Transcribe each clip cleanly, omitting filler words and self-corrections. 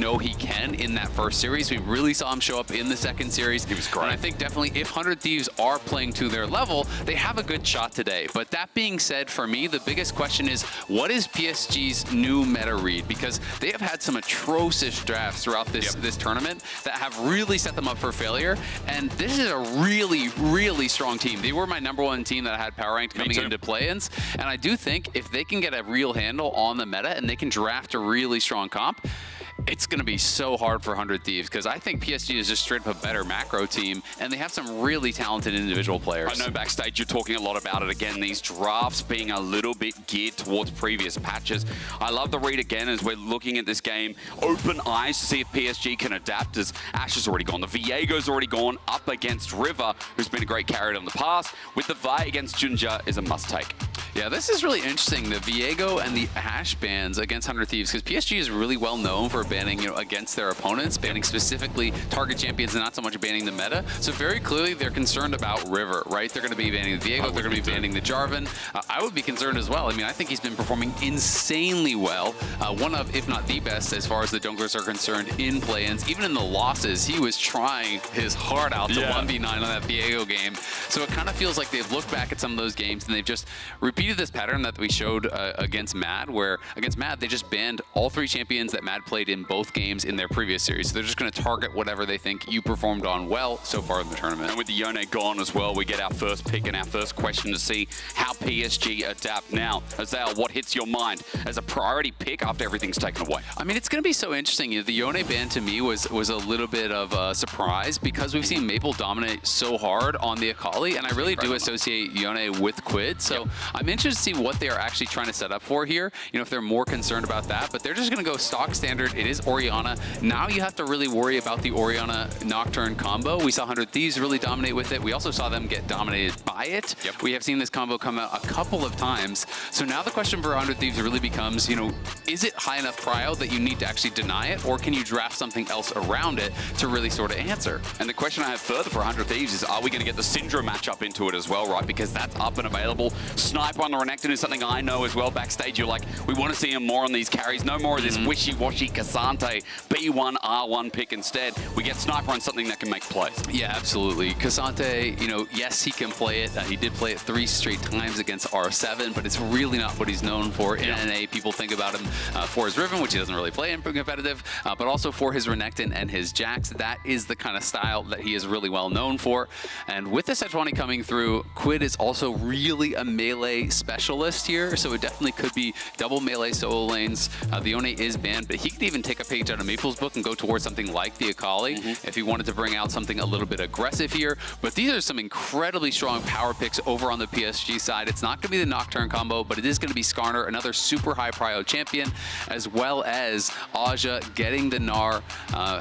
know he can in that first series. We really saw him show up in the second series. He was great. And I think definitely if 100 Thieves are playing to their level, they have a good shot today. But that being said, for me, the biggest question is, what is PSG's new meta read? Because they have had some atrocious drafts throughout this tournament that have really set them up for failure. And this is a really, really strong team. They were my #1 team that I had power ranked coming into play-ins. And I do think if they can get a real handle on the meta and they can draft a really strong comp, it's going to be so hard for 100 Thieves, because I think PSG is just straight up a better macro team, and they have some really talented individual players. I know backstage you're talking a lot about it again, these drafts being a little bit geared towards previous patches. I love the read again as we're looking at this game. Open eyes to see if PSG can adapt, as Ash has already gone. The Viego's already gone up against River, who's been a great carry in the past. With the Vi against Junja is a must-take. Yeah, this is really interesting, the Viego and the Ash bans against 100 Thieves, because PSG is really well known for banning, against their opponents, banning specifically target champions and not so much banning the meta. So very clearly they're concerned about River, right? They're going to be banning the Viego, they're going to be banning the Jarvan. I would be concerned as well. I mean, I think he's been performing insanely well. One of, if not the best, as far as the junglers are concerned in play-ins. Even in the losses, he was trying his heart out to 1v9 on that Viego game. So it kind of feels like they've looked back at some of those games and they've just repeated this pattern that we showed against Mad, where against Mad, they just banned all 3 champions that Mad played in both games in their previous series. So they're just going to target whatever they think you performed on well so far in the tournament. And with the Yone gone as well, we get our first pick and our first question to see how PSG adapt. Now, Azale, what hits your mind as a priority pick after everything's taken away? I mean, it's going to be so interesting. The Yone ban to me was a little bit of a surprise, because we've seen Maple dominate so hard on the Akali, and I really do associate Yone with Quid. So I'm interested to see what they are actually trying to set up for here, if they're more concerned about that. But they're just going to go stock standard. It is Orianna. Now you have to really worry about the Orianna Nocturne combo. We saw 100 Thieves really dominate with it. We also saw them get dominated by it. We have seen this combo come out a couple of times. So now the question for 100 Thieves really becomes, is it high enough prio that you need to actually deny it, or can you draft something else around it to really sort of answer? And the question I have further for 100 Thieves is, are we going to get the Syndra matchup into it as well, right? Because that's up and available. Sniper on the Renekton is something I know as well. Backstage, you're like, we want to see him more on these carries. No more of this wishy-washy Cassante B1, R1 pick instead. We get Sniper on something that can make plays. Yeah, absolutely. Cassante, yes, he can play it. He did play it 3 straight times against R7, but it's really not what he's known for. In NA, people think about him for his Riven, which he doesn't really play in competitive, but also for his Renekton and his Jax. That is the kind of style that he is really well known for. And with the Sejuani coming through, Quid is also really a melee specialist here, so it definitely could be double melee solo lanes. The Yone is banned, but he could even take a page out of Maple's book and go towards something like the Akali if he wanted to bring out something a little bit aggressive here. But these are some incredibly strong power picks over on the PSG side. It's not going to be the Nocturne combo, but it is going to be Skarner, another super high prio champion, as well as Aja getting the Gnar.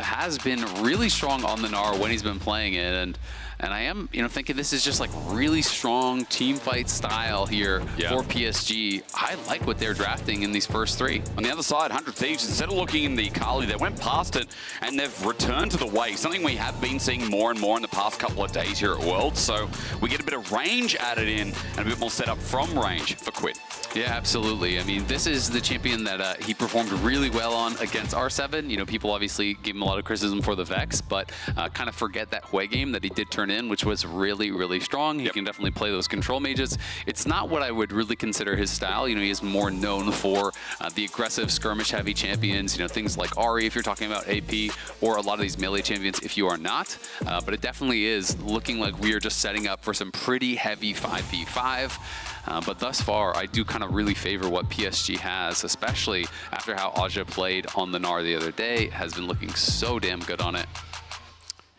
Has been really strong on the Gnar when he's been playing it, and I am, thinking this is just like really strong team fight style here for PSG. I like what they're drafting in these first 3. On the other side, 100 Thieves, instead of looking in the Akali, they went past it and they've returned to the way. Something we have been seeing more and more in the past couple of days here at Worlds. So we get a bit of range added in and a bit more setup from range for Quid. Yeah, absolutely. I mean, this is the champion that he performed really well on against R7. People obviously gave him a lot of criticism for the Vex, but kind of forget that Hwei game that he did turn in, which was really, really strong. He can definitely play those control mages. It's not what I would really consider his style. He is more known for the aggressive skirmish-heavy champions, things like Ahri if you're talking about AP, or a lot of these melee champions if you are not. But it definitely is looking like we are just setting up for some pretty heavy 5v5. But thus far, I do kind of really favor what PSG has, especially after how Aja played on the Gnar the other day. Has been looking so damn good on it.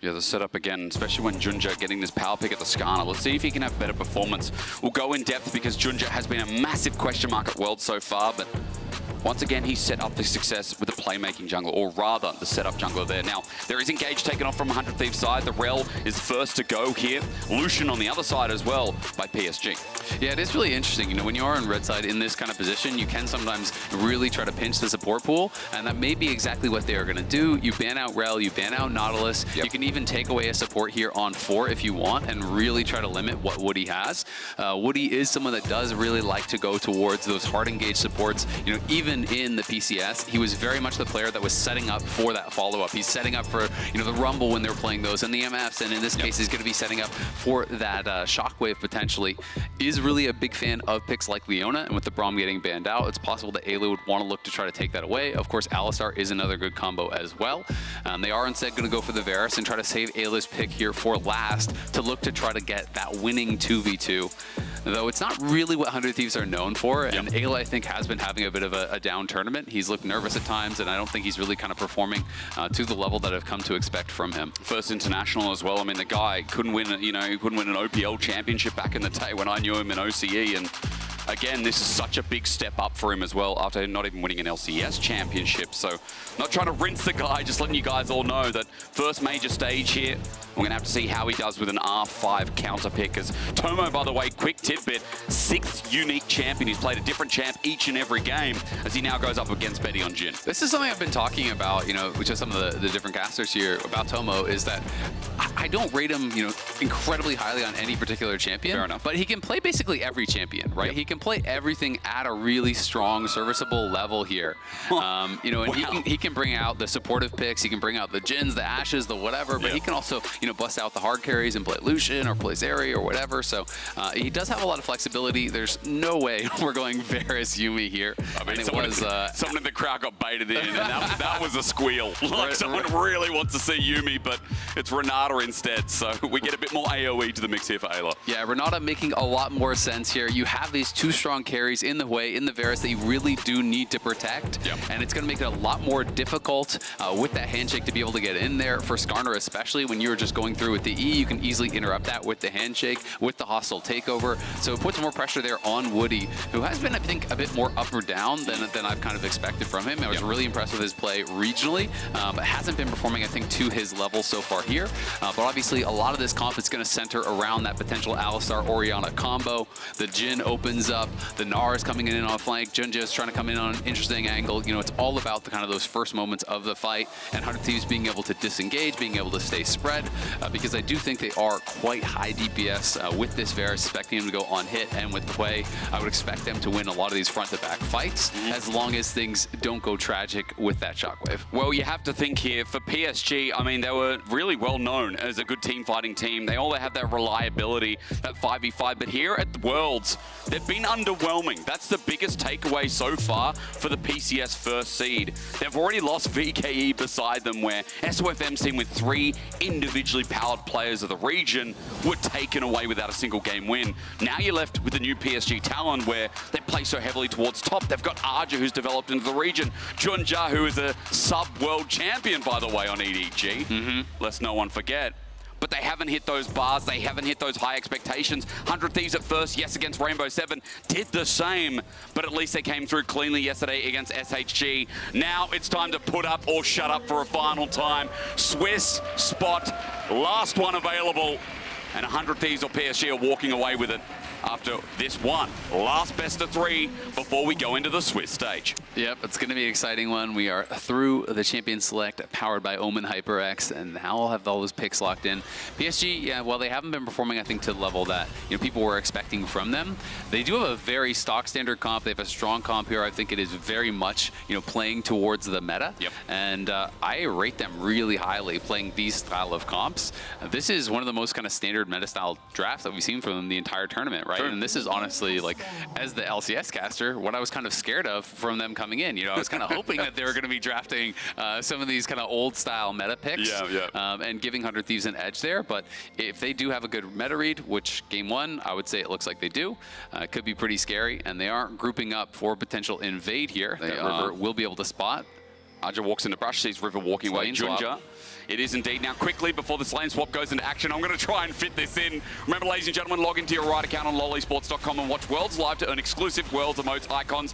Yeah, the setup again, especially when Junja getting this power pick at the Skarner. Let's see if he can have better performance. We'll go in depth because Junja has been a massive question mark at Worlds so far, but once again, he's set up for success with the playmaking jungler, or rather, the setup jungler there. Now, there is Engage taken off from 100 Thieves side. The Rel is first to go here. Lucian on the other side as well by PSG. Yeah, it is really interesting. When you are on red side in this kind of position, you can sometimes really try to pinch the support pool, and that may be exactly what they are going to do. You ban out Rel, you ban out Nautilus. You can even take away a support here on 4 if you want, and really try to limit what Woody has. Woody is someone that does really like to go towards those hard engaged supports, even even in the PCS, he was very much the player that was setting up for that follow-up. He's setting up for, the Rumble when they're playing those, and the MFs, and in this case, he's going to be setting up for that Shockwave potentially. Is really a big fan of picks like Leona, and with the Braum getting banned out, it's possible that Ayla would want to look to try to take that away. Of course, Alistar is another good combo as well. They are instead going to go for the Varus and try to save Ayla's pick here for last to look to try to get that winning 2v2. Though it's not really what 100 Thieves are known for, and Ayla, I think, has been having a bit of a down tournament. He's looked nervous at times, and I don't think he's really kind of performing to the level that I've come to expect from him. First international as well. I mean, the guy couldn't win, he couldn't win an OPL championship back in the day when I knew him in OCE, and again, this is such a big step up for him as well after not even winning an LCS championship. So not trying to rinse the guy, just letting you guys all know that first major stage here, we're going to have to see how he does with an R5 counter pick. As Tomo, by the way, quick tidbit, 6th unique champion. He's played a different champ each and every game as he now goes up against Betty on Jhin. This is something I've been talking about, which is some of the different casters here about Tomo, is that I don't rate him, incredibly highly on any particular champion. Fair enough. But he can play basically every champion, right? Yep. He can play everything at a really strong, serviceable level here. And he can bring out the supportive picks, he can bring out the Jins, the Ashes, the whatever, but he can also, bust out the hard carries and play Lucian or play Zeri or whatever. So he does have a lot of flexibility. There's no way we're going Varus Yuumi here. I mean, and someone in the crowd got baited in, and that was a squeal. Like, someone really wants to see Yuumi, but it's Renata instead. So we get a bit more AoE to the mix here for Ayla. Yeah, Renata making a lot more sense here. You have these two strong carries in the way, in the Varus, that you really do need to protect. Yep. And it's going to make it a lot more difficult with that handshake to be able to get in there. For Skarner especially, when you're just going through with the E, you can easily interrupt that with the handshake, with the hostile takeover. So it puts more pressure there on Woody, who has been, I think, a bit more up or down than I've kind of expected from him. I was really impressed with his play regionally, but hasn't been performing, I think, to his level so far here. But obviously, a lot of this comp is going to center around that potential Alistar-Orianna combo. The Jhin opens up, the Gnar is coming in on flank, Junja is trying to come in on an interesting angle. It's all about the kind of those first moments of the fight, and 100 Thieves being able to disengage, being able to stay spread, because I do think they are quite high DPS with this Varus, expecting him to go on hit, and with Quay, I would expect them to win a lot of these front-to-back fights, as long as things don't go tragic with that Shockwave. Well, you have to think here, for PSG, I mean, they were really well known as a good team fighting team. They all have that reliability, that 5v5, but here at the Worlds, they've been underwhelming. That's the biggest takeaway so far for the PCS first seed. They've already lost VKE beside them, where SOFM's team with 3 individually powered players of the region were taken away without a single game win. Now you're left with the new PSG talent, where they play so heavily towards top. They've got Arja, who's developed into the region. Junja, who is a sub-world champion, by the way, on EDG. Lest no one forget. But they haven't hit those bars, they haven't hit those high expectations. 100 Thieves at first, yes, against Rainbow 7, did the same, but at least they came through cleanly yesterday against SHG. Now it's time to put up or shut up for a final time. Swiss spot, last one available, and 100 Thieves or PSG are walking away with it after this one. Last best of 3 before we go into the Swiss stage. Yep, it's going to be an exciting one. We are through the Champion Select, powered by Omen HyperX, and now we'll have all those picks locked in. PSG, yeah, well, they haven't been performing, I think, to the level that people were expecting from them. They do have a very stock standard comp. They have a strong comp here. I think it is very much, playing towards the meta. Yep. And I rate them really highly playing these style of comps. This is one of the most kind of standard meta style drafts that we've seen from them the entire tournament, right? Sure. And this is honestly, like, as the LCS caster, what I was kind of scared of from them coming in. I was kind of hoping that they were going to be drafting some of these kind of old style meta picks, and giving 100 Thieves an edge there. But if they do have a good meta read, which game 1, I would say it looks like they do, it could be pretty scary. And they aren't grouping up for potential invade here. River will be able to spot. Arja walks into brush, sees River walking away. Junja. It is indeed. Now, quickly, before the lane swap goes into action, I'm going to try and fit this in. Remember, ladies and gentlemen, log into your right account on lolesports.com and watch Worlds Live to earn exclusive Worlds emotes, icons,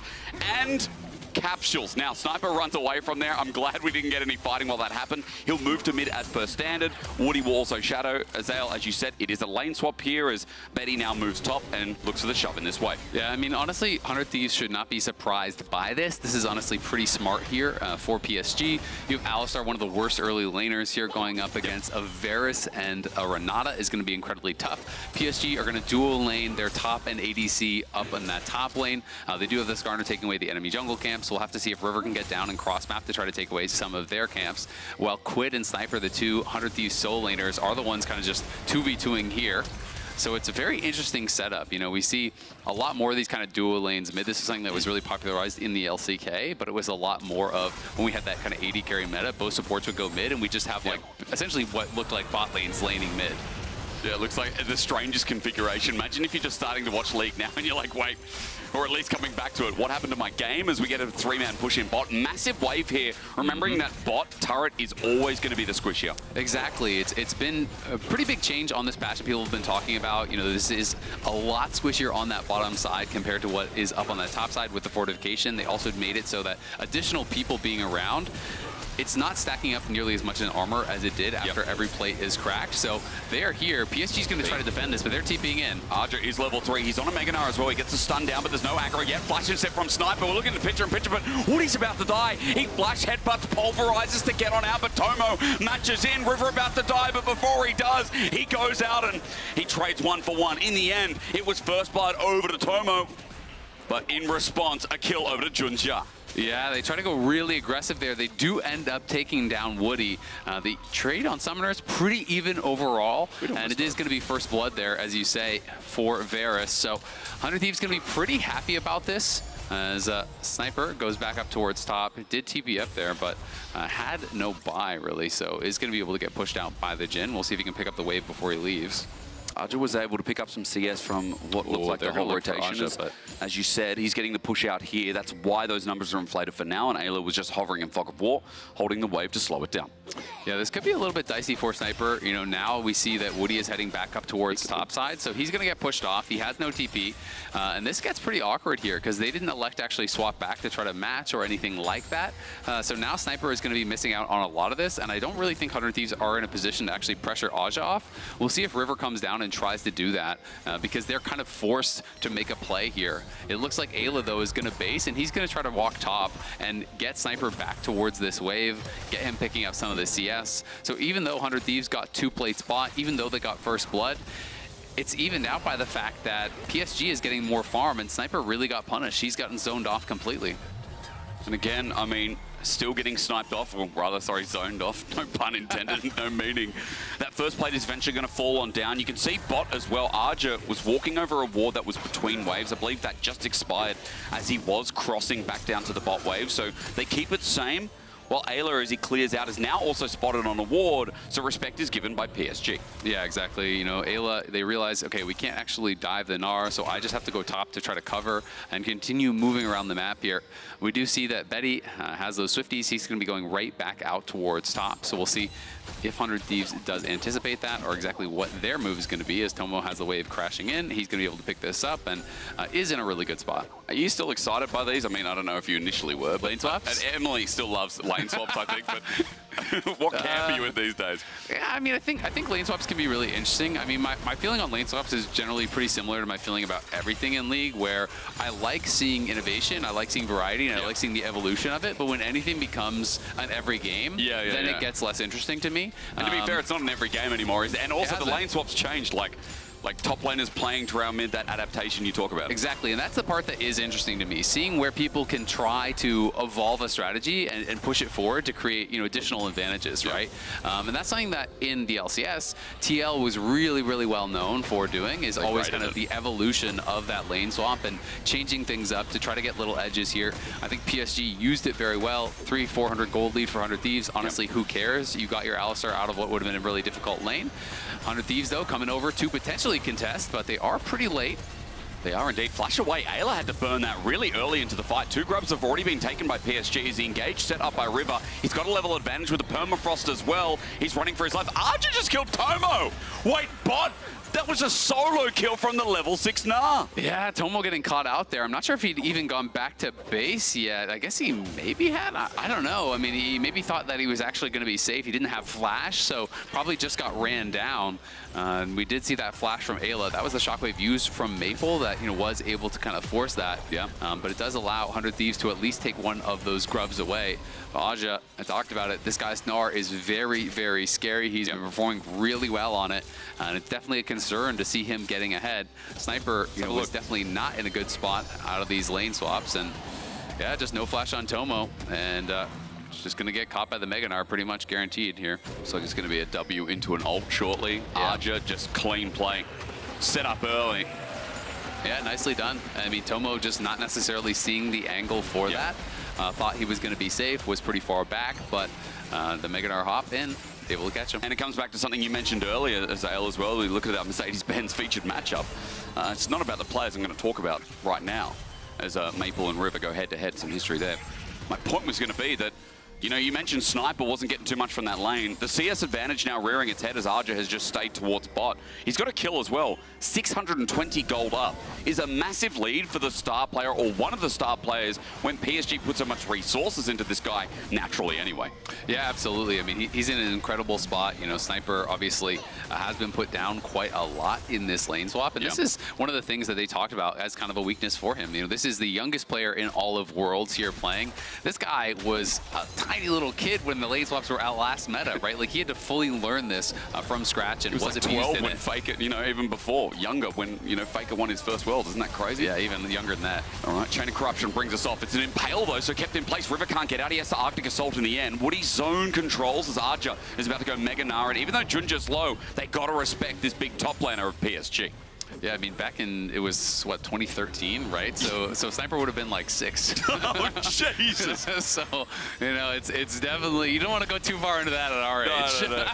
and capsules. Now, Sniper runs away from there. I'm glad we didn't get any fighting while that happened. He'll move to mid as per standard. Woody will also shadow. Azale, as you said, it is a lane swap here as Betty now moves top and looks for the shove in this way. Yeah, I mean, honestly, 100 Thieves should not be surprised by this. This is honestly pretty smart here for PSG. You have Alistar, one of the worst early laners here, going up against a Varus, and a Renata is going to be incredibly tough. PSG are going to dual lane their top and ADC up in that top lane. They do have the Skarner taking away the enemy jungle camp. camps. We'll have to see if River can get down and cross map to try to take away some of their camps. While Quid and Sniper, the two 100 Thieves soul laners, are the ones kind of just 2v2ing here. So it's a very interesting setup. You know, we see a lot more of these kind of duo lanes mid. This is something that was really popularized in the LCK, but it was a lot more of when we had that kind of AD carry meta, both supports would go mid, and we just have like essentially what looked like bot lanes laning mid. Yeah, it looks like the strangest configuration. Imagine if you're just starting to watch League now and you're like, wait, or at least coming back to it. What happened to my game as we get a 3-man push in bot? Massive wave here. Remembering that bot turret is always going to be the squishier. Exactly. It's been a pretty big change on this patch that people have been talking about. You know, this is a lot squishier on that bottom side compared to what is up on that top side with the fortification. They also made it so that additional people being around, it's not stacking up nearly as much in armor as it did after every plate is cracked. So they're here. PSG's going to try to defend this, but they're TPing in. Arja is level 3. He's on a Mega Gnar as well. He gets a stun down, but there's no aggro yet. Flash set from Sniper. We're looking at the picture in picture, but Woody's about to die. He flash headbutts, pulverizes to get on out, but Tomo matches in. River about to die, but before he does, he goes out and he trades 1 for 1. In the end, it was first blood over to Tomo, but in response, a kill over to Junja. Yeah, they try to go really aggressive there. They do end up taking down Woody. The trade on Summoners pretty even overall, and it is going to be first blood there, as you say, for Varus. So 100 Thieves going to be pretty happy about this, as Sniper goes back up towards top. It did TP up there, but had no buy, really, so is going to be able to get pushed out by the Jhin. We'll see if he can pick up the wave before he leaves. Arja was able to pick up some CS from what looked like the whole rotation. As you said, he's getting the push out here. That's why those numbers are inflated for now, and Ayla was just hovering in Fog of War, holding the wave to slow it down. Yeah, this could be a little bit dicey for Sniper. You know, now we see that Woody is heading back up towards top side, so he's going to get pushed off. He has no TP, and this gets pretty awkward here because they didn't elect to actually swap back to try to match or anything like that. So now Sniper is going to be missing out on a lot of this, and I don't really think 100 Thieves are in a position to actually pressure Aja off. We'll see if River comes down and tries to do that because they're kind of forced to make a play here. It looks like Ayla, though, is going to base, and he's going to try to walk top and get Sniper back towards this wave, get him picking up some of the CS. So even though 100 Thieves got 2 plate spot, even though they got first blood, it's evened out by the fact that PSG is getting more farm, and Sniper really got punished. He's gotten zoned off completely. And again, I mean, still getting sniped off, or rather, sorry, zoned off. No pun intended, no meaning. That first plate is eventually going to fall on down. You can see bot as well. Arja was walking over a ward that was between waves. I believe that just expired as he was crossing back down to the bot wave. So they keep it same. While Ayla, as he clears out, is now also spotted on a ward, so respect is given by PSG. Yeah, exactly. You know, Ayla, they realize, okay, we can't actually dive the Gnar, so I just have to go top to try to cover and continue moving around the map here. We do see that Betty has those Swifties. He's going to be going right back out towards top, so we'll see if 100 Thieves does anticipate that or exactly what their move is going to be, as Tomo has the wave crashing in. He's going to be able to pick this up and is in a really good spot. Are you still excited by these? I mean, I don't know if you initially were, but lane swaps? Emily still loves lane swaps, I think, but what camp are you in these days? Yeah, I mean, I think lane swaps can be really interesting. I mean, my feeling on lane swaps is generally pretty similar to my feeling about everything in League, where I like seeing innovation, I like seeing variety, and I like seeing the evolution of it, but when anything becomes an every game, then it gets less interesting to me. And to be fair, it's not an every game anymore, is it? And also the lane swaps changed, like top laners playing to our mid, that adaptation you talk about. Exactly, and that's the part that is interesting to me, seeing where people can try to evolve a strategy and push it forward to create, you know, additional advantages, right? And that's something that in the LCS, TL was really, really well known for doing, is always kind of the evolution of that lane swap and changing things up to try to get little edges here. I think PSG used it very well. 300-400 gold lead for 100 Thieves. Honestly, who cares? You got your Alistar out of what would have been a really difficult lane. 100 Thieves, though, coming over to potentially contest, but they are pretty late. They are indeed. Flash away. Ayla had to burn that really early into the fight. 2 grubs have already been taken by PSG as he engaged, set up by River. He's got a level advantage with the permafrost as well. He's running for his life. Arja just killed Tomo. Wait, bot. That was a solo kill from the level 6 Gnar. Yeah, Tomo getting caught out there. I'm not sure if he'd even gone back to base yet. I guess he maybe had. I don't know. I mean, he maybe thought that he was actually going to be safe. He didn't have flash, so probably just got ran down. And we did see that flash from Ayla. That was the shockwave used from Maple that, you know, was able to kind of force that. Yeah. But it does allow 100 Thieves to at least take one of those grubs away. Aja, I talked about it. This guy's Gnar is very, very scary. He's been performing really well on it, and it's definitely a concern to see him getting ahead. Sniper, you know, was definitely not in a good spot out of these lane swaps, and Yeah, just no flash on Tomo, and just going to get caught by the Meganar, pretty much guaranteed here. Looks like it's going to be a W into an ult shortly. Yeah. Arja just clean play. Set up early. Yeah, nicely done. I mean, Tomo just not necessarily seeing the angle for that. Thought he was going to be safe, was pretty far back, but the Meganar hop in, able to catch him. And it comes back to something you mentioned earlier, Azale, as well. We look at that Mercedes-Benz featured matchup. It's not about the players I'm going to talk about right now, as Maple and River go head-to-head, some history there. My point was going to be that, you know, you mentioned Sniper wasn't getting too much from that lane. The CS advantage now rearing its head as Arja has just stayed towards bot. He's got a kill as well. 620 gold up is a massive lead for the star player, or one of the star players, when PSG put so much resources into this guy, naturally anyway. Yeah, absolutely. I mean, he's in an incredible spot. You know, Sniper obviously has been put down quite a lot in this lane swap, and this is one of the things that they talked about as kind of a weakness for him. You know, this is the youngest player in all of Worlds here playing. This guy was a tiny little kid when the lane swaps were out last meta, right? Like, he had to fully learn this from scratch, and was wasn't like 12 used in when it. Faker, you know, even before, younger when, you know, Faker won his first World. Isn't that crazy? Yeah, even younger than that. All right, Chain of Corruption brings us off. It's an Impale, though, so kept in place. River can't get out. He has to Arctic Assault in the end. Woody's zone controls as Arja is about to go Mega Nara. And even though Junja's low, they got to respect this big top laner of PSG. Yeah, I mean, back in, it was, what, 2013, right? So Sniper would have been like 6. Oh, Jesus. So, you know, it's definitely, you don't want to go too far into that at our age. No.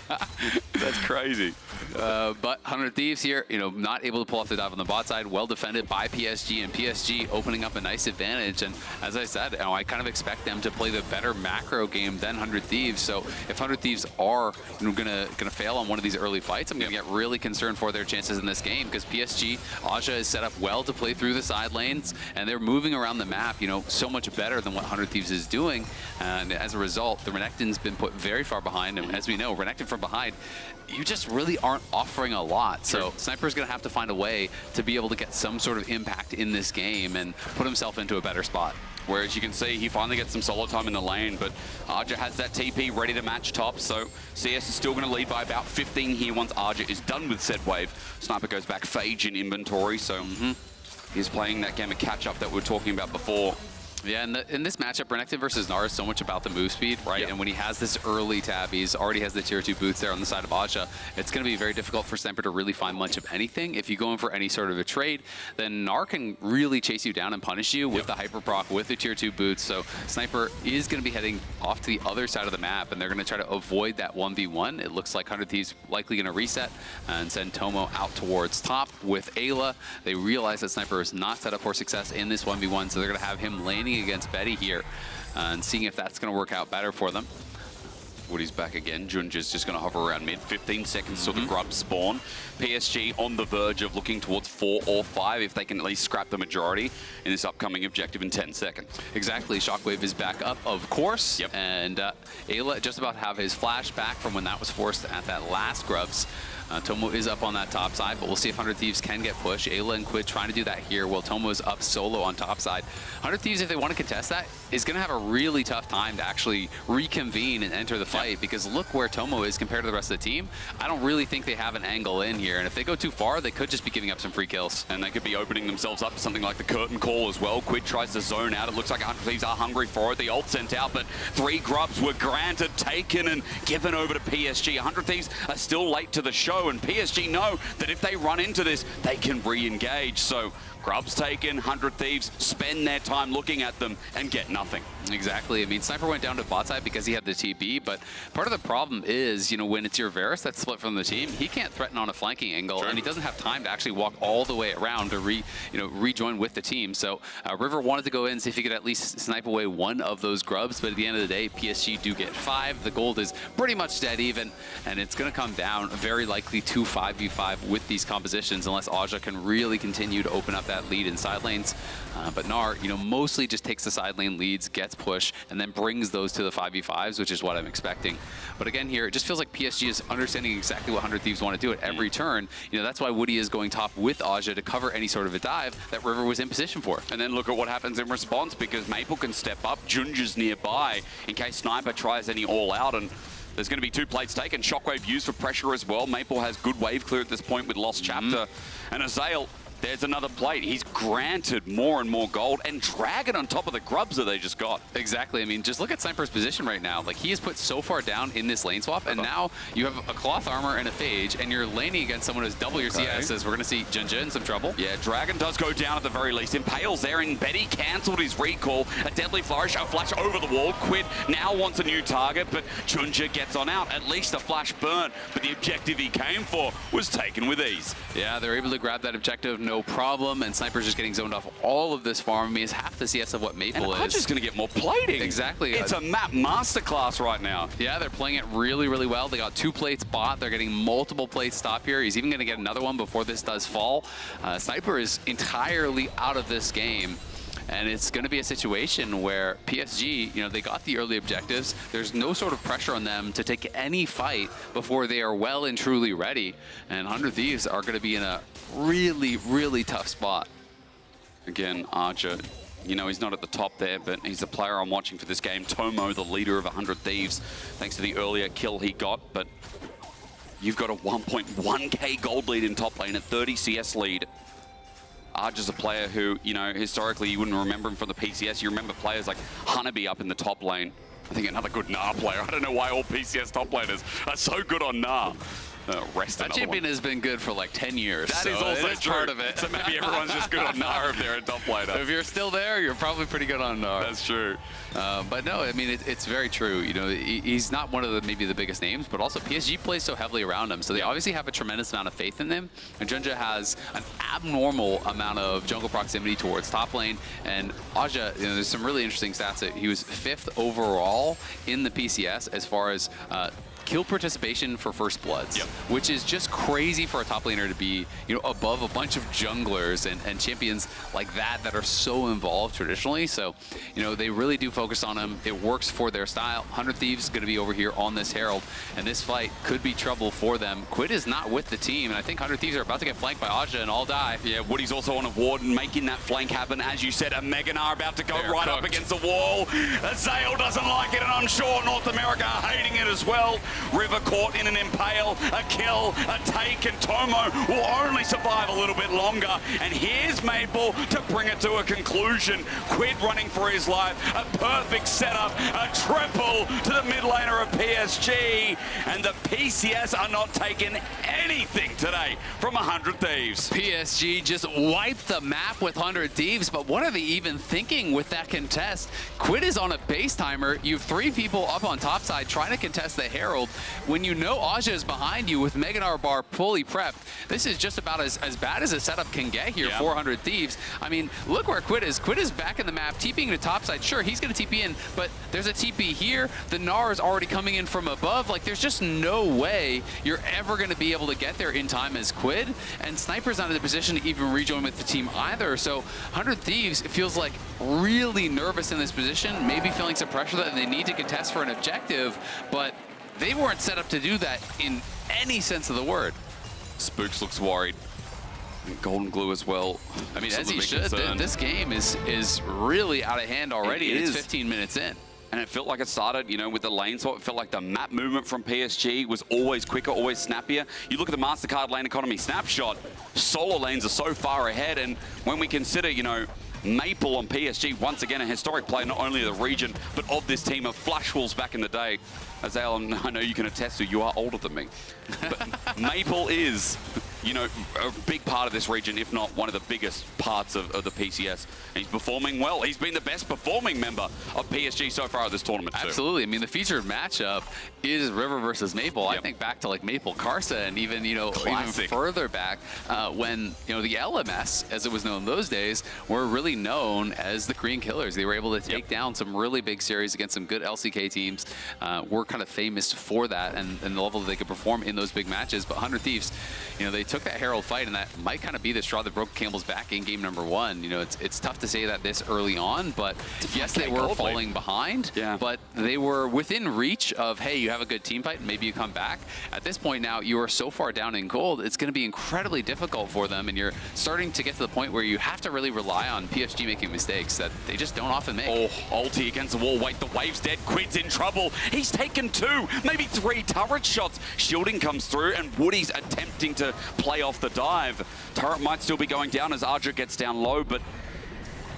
That's crazy. But 100 Thieves here, you know, not able to pull off the dive on the bot side. Well defended by PSG, and PSG opening up a nice advantage. And as I said, you know, I kind of expect them to play the better macro game than 100 Thieves. So if 100 Thieves are, you know, gonna fail on one of these early fights, I'm gonna get really concerned for their chances in this game, because PSG, Aja is set up well to play through the side lanes, and they're moving around the map, you know, so much better than what 100 Thieves is doing. And as a result, the Renekton's been put very far behind. And as we know, Renekton from behind, you just really aren't offering a lot. So Sniper's going to have to find a way to be able to get some sort of impact in this game and put himself into a better spot. Whereas you can see, he finally gets some solo time in the lane, but Arja has that TP ready to match top, so CS is still going to lead by about 15 here once Arja is done with said wave. Sniper goes back Phage in inventory, so he's playing that game of catch-up that we were talking about before. Yeah, and in this matchup, Renekton versus Gnar is so much about the move speed, right? And when he has this early tab, he's already has the tier 2 boots there on the side of Aja. It's going to be very difficult for Sniper to really find much of anything. If you go in for any sort of a trade, then Gnar can really chase you down and punish you with the hyper proc, with the tier 2 boots. So Sniper is going to be heading off to the other side of the map, and they're going to try to avoid that 1v1. It looks like 100 Thieves likely going to reset and send Tomo out towards top with Ayla. They realize that Sniper is not set up for success in this 1v1, so they're going to have him laning against Betty here and seeing if that's going to work out better for them. Woody's back again. Junja's just going to hover around mid. 15 seconds till the grubs spawn. PSG on the verge of looking towards 4 or 5 if they can at least scrap the majority in this upcoming objective in 10 seconds. Exactly. Shockwave is back up, of course. And Ayla just about have his flash back from when that was forced at that last grubs. Tomo is up on that top side, but we'll see if 100 Thieves can get pushed. Ayla and Quid trying to do that here while Tomo is up solo on top side. 100 Thieves, if they want to contest that, is going to have a really tough time to actually reconvene and enter the fight, because look where Tomo is compared to the rest of the team. I don't really think they have an angle in here, and if they go too far, they could just be giving up some free kills. And they could be opening themselves up to something like the curtain call as well. Quid tries to zone out. It looks like 100 Thieves are hungry for it. The ult sent out, but 3 grubs were granted, taken, and given over to PSG. 100 Thieves are still late to the show, and PSG know that if they run into this, they can re-engage. So grubs taken, 100 Thieves spend their time looking at them and get nothing. Exactly. I mean, Sniper went down to bot side because he had the TB, but part of the problem is, you know, when it's your Varus that's split from the team, he can't threaten on a flanking angle, and he doesn't have time to actually walk all the way around to rejoin with the team. So River wanted to go in and see if he could at least snipe away one of those grubs, but at the end of the day, PSG do get 5. The gold is pretty much dead even, and it's going to come down very likely to 5v5 with these compositions unless Aja can really continue to open up that lead in side lanes. But Gnar, you know, mostly just takes the side lane leads, gets push, and then brings those to the 5v5s, which is what I'm expecting. But again here, it just feels like PSG is understanding exactly what 100 Thieves want to do at every turn. You know, that's why Woody is going top with Aja to cover any sort of a dive that River was in position for. And then look at what happens in response, because Maple can step up, Junja's nearby in case Sniper tries any all-out, and there's going to be 2 plates taken. Shockwave used for pressure as well. Maple has good wave clear at this point with Lost Chapter. And Azale, There's another plate. He's granted more and more gold, and Dragon on top of the grubs that they just got. Exactly. I mean, just look at Sniper's position right now. Like, he is put so far down in this lane swap, and now you have a cloth armor and a phage, and you're laning against someone who's double your CS. We're going to see Junja in some trouble. Yeah, Dragon does go down at the very least. Impale's there, and Betty cancelled his recall. A deadly flourish, a flash over the wall. Quid now wants a new target, but Junja gets on out. At least a flash burn, but the objective he came for was taken with ease. Yeah, they're able to grab that objective, no problem, and Sniper's just getting zoned off all of this farm. I mean, it's half the CS of what Maple is. And Archer's going to get more plating. Exactly. It's a map masterclass right now. Yeah, they're playing it really, really well. They got 2 plates bought. They're getting multiple plates stop here. He's even going to get another one before this does fall. Sniper is entirely out of this game. And it's going to be a situation where PSG, you know, they got the early objectives. There's no sort of pressure on them to take any fight before they are well and truly ready. And 100 Thieves are going to be in a really, really tough spot. Again, Archer, you know, he's not at the top there, but he's the player I'm watching for this game. Tomo, the leader of 100 Thieves, thanks to the earlier kill he got. But you've got a 1.1k gold lead in top lane, a 30 CS lead. Archer's a player who, you know, historically you wouldn't remember him from the PCS. You remember players like Honeybee up in the top lane. I think another good Gnar player. I don't know why all PCS top laners are so good on Gnar. That champion has been good for like 10 years. That is also true. Part of it. So maybe everyone's just good on Gnar if they're a top laner. If you're still there, you're probably pretty good on Gnar. That's true. But no, I mean, it's very true. You know, he's not one of the maybe the biggest names, but also PSG plays so heavily around him. So they obviously have a tremendous amount of faith in him. And Junja has an abnormal amount of jungle proximity towards top lane. And Aja, you know, there's some really interesting stats. He was 5th overall in the PCS as far as kill participation for first bloods, which is just crazy for a top laner to be, you know, above a bunch of junglers and champions like that are so involved traditionally. So, you know, they really do focus on him. It works for their style. 100 Thieves is going to be over here on this Herald, and this fight could be trouble for them. Quid is not with the team, and I think 100 Thieves are about to get flanked by Aja and all die. Yeah, Woody's also on a ward and making that flank happen. As you said, a Mega Gnar about to go right up against the wall. Zale doesn't like it, and I'm sure North America are hating it as well. River caught in an impale, a kill, a take, and Tomo will only survive a little bit longer. And here's Maple to bring it to a conclusion. Quid running for his life, a perfect setup, a triple to the mid laner of PSG. And the PCS are not taking anything today from 100 Thieves. PSG just wiped the map with 100 Thieves, but what are they even thinking with that contest? Quid is on a base timer. You have 3 people up on top side trying to contest the Herald. When you know Aja is behind you with Mega Gnar bar fully prepped, this is just about as bad as a setup can get here for 100 Thieves. I mean, look where Quid is. Quid is back in the map, TPing to top side. Sure, he's going to TP in, but there's a TP here. The Gnar is already coming in from above. Like, there's just no way you're ever going to be able to get there in time as Quid. And Sniper's not in the position to even rejoin with the team either. So 100 Thieves, it feels like really nervous in this position, maybe feeling some pressure that they need to contest for an objective, but they weren't set up to do that in any sense of the word. Spooks looks worried. And Golden Glue as well. I mean, as he should. This game is really out of hand already. It's 15 minutes in. And it felt like it started, you know, with the lane swap. It felt like the map movement from PSG was always quicker, always snappier. You look at the MasterCard lane economy snapshot, solo lanes are so far ahead. And when we consider, you know, Maple on PSG, once again a historic player, not only of the region, but of this team of Flash Wolves back in the day. Azale, I know you can attest to, you are older than me. But Maple is, you know, a big part of this region, if not one of the biggest parts of the PCS. And he's performing well. He's been the best performing member of PSG so far at this tournament, too. Absolutely. I mean, the featured matchup is River versus Maple. I think back to, like, Maple Karsa and even, you know, even further back when, you know, the LMS, as it was known those days, were really known as the Korean Killers. They were able to take down some really big series against some good LCK teams. Were kind of famous for that and the level that they could perform in those big matches. But 100 Thieves, you know, they took that Herald fight, and that might kind of be the straw that broke Campbell's back in game number 1. You know, it's tough to say that this early on, but yes, they were falling behind, but they were within reach of, hey, you have a good team fight, maybe you come back. At this point now, you are so far down in gold, it's going to be incredibly difficult for them, and you're starting to get to the point where you have to really rely on PSG making mistakes that they just don't often make. Oh, ulti against the wall. Wait, the wave's dead. Quid's in trouble. He's taken 2, maybe 3 turret shots. Shielding comes through, and Woody's attempting to play off the dive. Turret might still be going down as Arja gets down low, but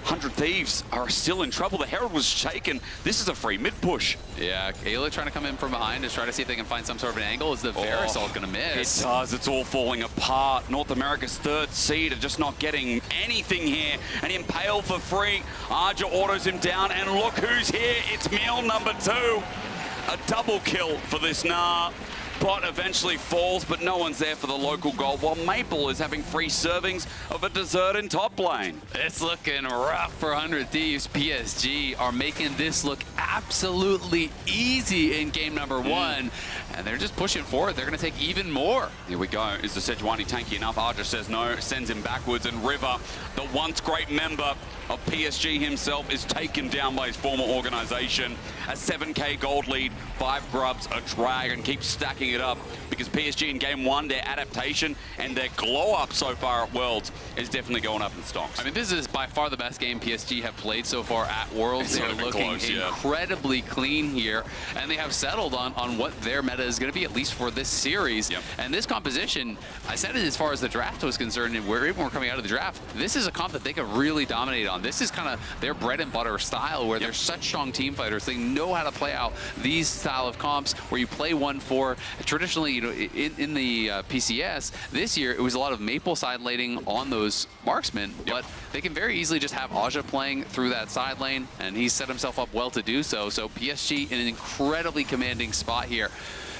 100 Thieves are still in trouble. The Herald was shaken. This is a free mid push. Yeah, Ayla trying to come in from behind to try to see if they can find some sort of an angle. Is the Verisol going to miss? It does. It's all falling apart. North America's 3rd seed are just not getting anything here. And Impale for free. Arja autos him down, and look who's here. It's meal number 2. A double kill for this Nah. Bot eventually falls, but no one's there for the local goal, while Maple is having free servings of a dessert in top lane. It's looking rough for 100 Thieves. PSG are making this look absolutely easy in game number 1, and they're just pushing forward. They're going to take even more. Here we go. Is the Sejuani tanky enough? Arja says no, sends him backwards, and River, the once great member of PSG himself, is taken down by his former organization. A 7k gold lead, 5 grubs, a drag, and keeps stacking it up, because PSG in game 1, their adaptation and their glow up so far at Worlds is definitely going up in stocks. I mean, this is by far the best game PSG have played so far at Worlds. They are looking close, incredibly clean here, and they have settled on what their meta is going to be, at least for this series. Yep. And this composition, I said it as far as the draft was concerned, and even we're coming out of the draft, this is a comp that they could really dominate on. This is kind of their bread and butter style, where they're such strong team fighters. They know how to play out these style of comps where you play 1-4. Traditionally, you know, in the PCS this year, it was a lot of Maple side laning on those marksmen, but they can very easily just have Aja playing through that side lane, and he's set himself up well to do so. So PSG in an incredibly commanding spot here.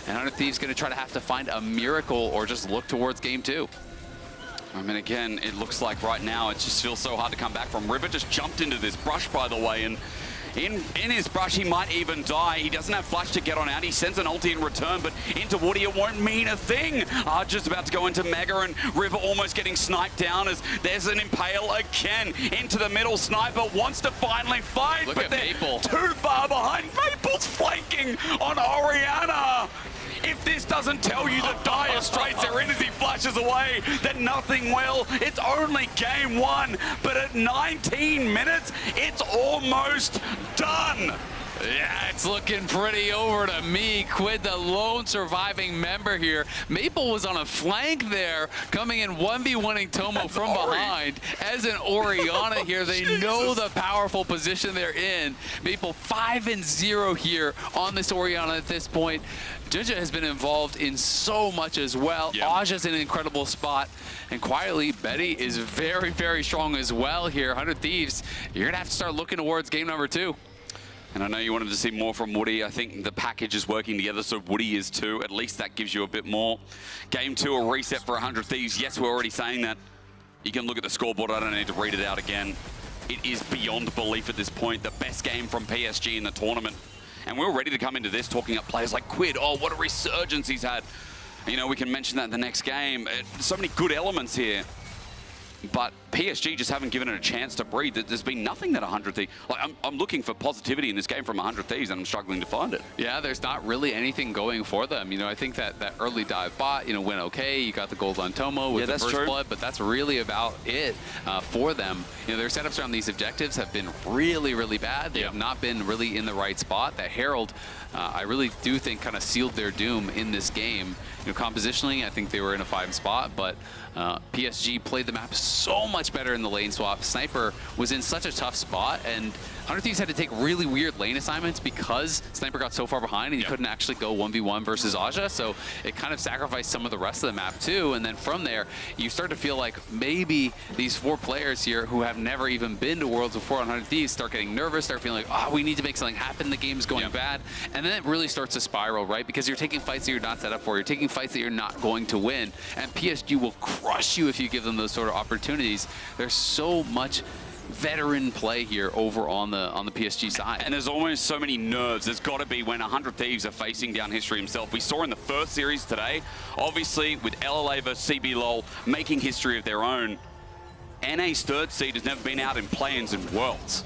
And 100 Thieves going to try to have to find a miracle or just look towards game 2. I mean, again, it looks like right now it just feels so hard to come back from. River just jumped into this brush, by the way, and in his brush, he might even die. He doesn't have flash to get on out. He sends an ulti in return, but into Woody, it won't mean a thing. Arja's about to go into Mega, and River almost getting sniped down as there's an Impale again into the middle. Sniper wants to finally fight, Look but at they're Maple. too far behind. Maple's flanking on Oriana. If this doesn't tell you the dire straits they're in as he flashes away, then nothing will. It's only game 1, but at 19 minutes, it's almost done. Yeah, it's looking pretty over to me. Quid, the lone surviving member here. Maple was on a flank there, coming in 1v1ing Tomo from behind. As an Oriana here, they know the powerful position they're in. Maple 5-0 here on this Oriana at this point. Junja has been involved in so much as well. Aja's in an incredible spot. And quietly, Betty is very, very strong as well here. 100 Thieves, you're going to have to start looking towards game number 2. And I know you wanted to see more from Woody. I think the package is working together, so Woody is too. At least that gives you a bit more. Game 2, a reset for 100 Thieves. Yes, we're already saying that. You can look at the scoreboard. I don't need to read it out again. It is beyond belief at this point. The best game from PSG in the tournament. And we were ready to come into this talking up players like Quid. Oh, what a resurgence he's had. You know, we can mention that in the next game. So many good elements here. But PSG just haven't given it a chance to breathe. There's been nothing that 100 Thieves... Like, I'm looking for positivity in this game from 100 Thieves, and I'm struggling to find it. Yeah, there's not really anything going for them. You know, I think that early dive bot, you know, went okay. You got the gold on Tomo with the first blood, but that's really about it for them. You know, their setups around these objectives have been really, really bad. They have not been really in the right spot. That Herald, I really do think, kind of sealed their doom in this game. You know, compositionally, I think they were in a 5 spot, but PSG played the map so much better in the lane swap. Sniper was in such a tough spot, and 100 Thieves had to take really weird lane assignments because Sniper got so far behind and he couldn't actually go 1v1 versus Aja, so it kind of sacrificed some of the rest of the map too. And then from there, you start to feel like maybe these 4 players here who have never even been to Worlds before on 100 Thieves start getting nervous, start feeling like, oh, we need to make something happen, the game's going bad. And then it really starts to spiral, right? Because you're taking fights that you're not set up for, you're taking fights that you're not going to win, and PSG will crush you if you give them those sort of opportunities. There's so much veteran play here over on the PSG side. And there's almost so many nerves. There's got to be when 100 Thieves are facing down history himself. We saw in the first series today, obviously with LLA versus CB LOL making history of their own. NA's 3rd seed has never been out in play-ins in Worlds.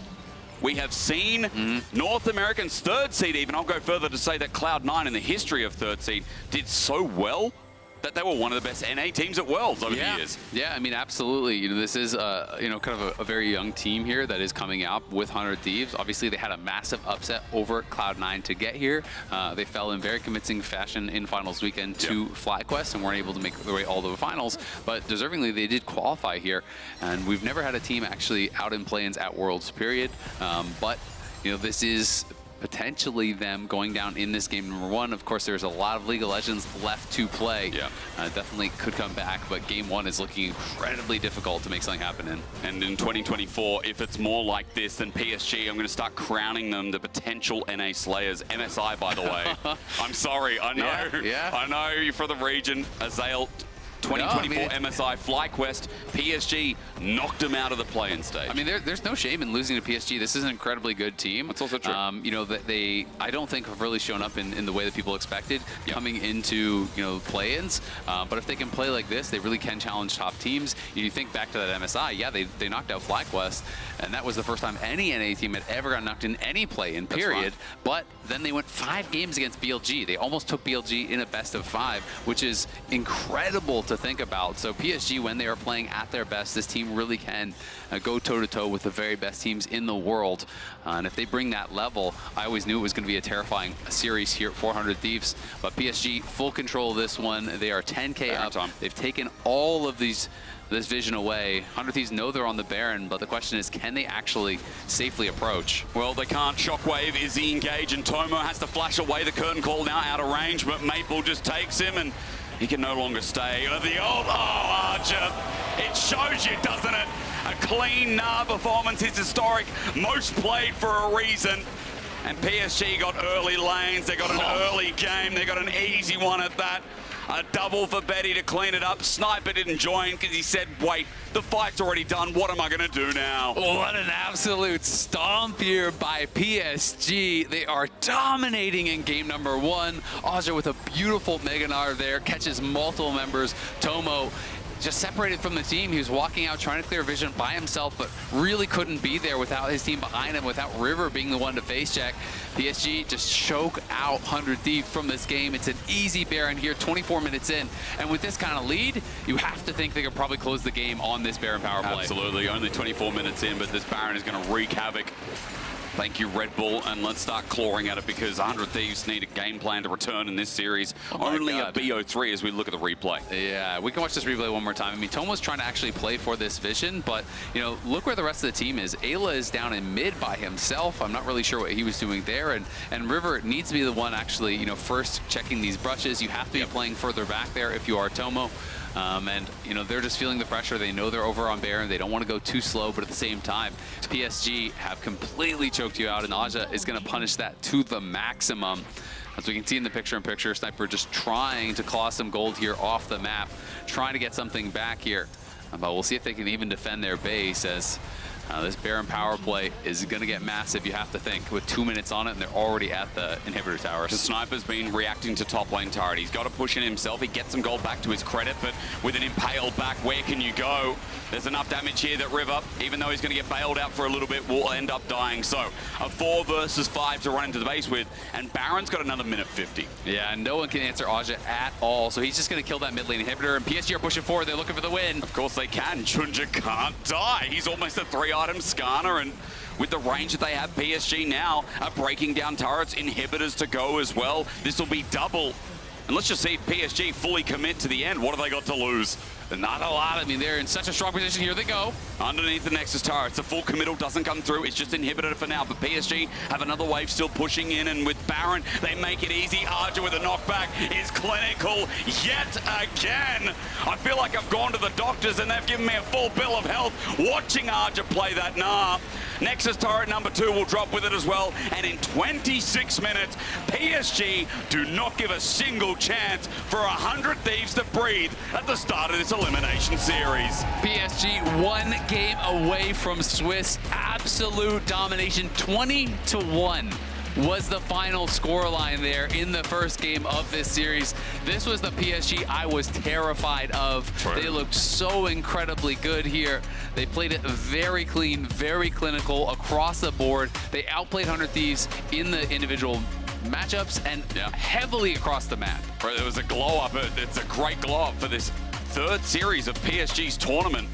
We have seen North America's third seed even. I'll go further to say that Cloud9 in the history of third seed did so well that they were one of the best NA teams at Worlds over the years. Yeah, I mean, absolutely. You know, this is, you know, kind of a very young team here that is coming out with 100 Thieves. Obviously, they had a massive upset over Cloud9 to get here. They fell in very convincing fashion in finals weekend to FlyQuest and weren't able to make their way all the way finals. But deservingly, they did qualify here. And we've never had a team actually out in play-ins at Worlds, period. But, you know, this is potentially them going down in this game number one. Of course, there's a lot of League of Legends left to play. Definitely could come back, but game one is looking incredibly difficult to make something happen in. And in 2024, if it's more like this than PSG, I'm going to start crowning them the potential NA Slayers. MSI, by the way. I'm sorry, I know. I know you're from the region. Azael, 2024 MSI FlyQuest, PSG knocked them out of the play-in stage. I mean, there's no shame in losing to PSG. This is an incredibly good team. That's also true. You know, that I don't think have really shown up in the way that people expected coming into, you know, play-ins. But if they can play like this, they really can challenge top teams. You think back to that MSI, yeah, they knocked out FlyQuest, and that was the first time any NA team had ever got knocked in any play-in, period. But then they went 5 games against BLG. They almost took BLG in a best of 5, which is incredible to think about. So PSG, when they are playing at their best, this team really can go toe-to-toe with the very best teams in the world. And if they bring that level, I always knew it was going to be a terrifying series here at 400 Thieves. But PSG, full control of this one. They are 10K up. They've taken all of this vision away. 100 Thieves know they're on the Baron, but the question is, can they actually safely approach? Well, they can't. Shockwave is the engage, and Tomo has to flash away. The curtain call now out of range, but Maple just takes him, and he can no longer stay. The old, Archer. It shows you, doesn't it? A clean performance is historic. Most played for a reason. And PSG got early lanes. They got an early game. They got an easy one at that. A double for Betty to clean it up. Sniper didn't join because he said, wait, the fight's already done. What am I going to do now? What an absolute stomp here by PSG. They are dominating in game number one. Aja with a beautiful Mega Gnar there, catches multiple members. Tomo just separated from the team. He was walking out trying to clear vision by himself, but really couldn't be there without his team behind him, without River being the one to face check. PSG just choke out 100 Thieves from this game. It's an easy Baron here, 24 minutes in. And with this kind of lead, you have to think they could probably close the game on this Baron power play. Absolutely, only 24 minutes in, but this Baron is going to wreak havoc. Thank you, Red Bull, and let's start clawing at it because 100 Thieves need a game plan to return in this series. Only a BO3 as we look at the replay. Yeah, we can watch this replay one more time. I mean, Tomo's trying to actually play for this vision, but, you know, look where the rest of the team is. Ayla is down in mid by himself. I'm not really sure what he was doing there, and River needs to be the one actually, you know, first checking these brushes. You have to be playing further back there if you are Tomo. And, you know, they're just feeling the pressure. They know they're over on Baron. They don't want to go too slow, but at the same time, PSG have completely choked you out, and Aja is going to punish that to the maximum. As we can see in the picture-in-picture, Sniper just trying to claw some gold here off the map, trying to get something back here. But we'll see if they can even defend their base as this Baron power play is going to get massive, you have to think, with 2 minutes on it, and they're already at the inhibitor towers. The Sniper's been reacting to top lane turret. He's got to push in himself. He gets some gold back to his credit, but with an impaled back, where can you go? There's enough damage here that River, even though he's going to get bailed out for a little bit, will end up dying. So a 4 versus 5 to run into the base with, and Baron's got another minute 50. Yeah, and no one can answer Aja at all, so he's just going to kill that mid lane inhibitor, and PSG are pushing forward. They're looking for the win. Of course they can. Junja can't die. He's almost a 3-item Skarner, and with the range that they have, PSG now are breaking down turrets, inhibitors to go as well. This will be double. And let's just see PSG fully commit to the end. What have they got to lose? Not a lot. I mean, they're in such a strong position. Here they go. Underneath the Nexus turrets, the full committal doesn't come through. It's just inhibited for now. But PSG have another wave still pushing in. And with Baron, they make it easy. Arja with a knockback is clinical yet again. I feel like I've gone to the doctors and they've given me a full bill of health watching Arja play that Gnar. Nexus turret number 2 will drop with it as well. And in 26 minutes, PSG do not give a single chance for 100 Thieves to breathe at the start of this elimination series. PSG 1 game away from Swiss. Absolute domination, 20-1 was the final scoreline there in the first game of this series. This was the PSG I was terrified of. True. They looked so incredibly good here. They played it very clean, very clinical across the board. They outplayed 100 Thieves in the individual matchups and heavily across the map. Right, there was a glow up. It's a great glow up for this third series of PSG's tournament.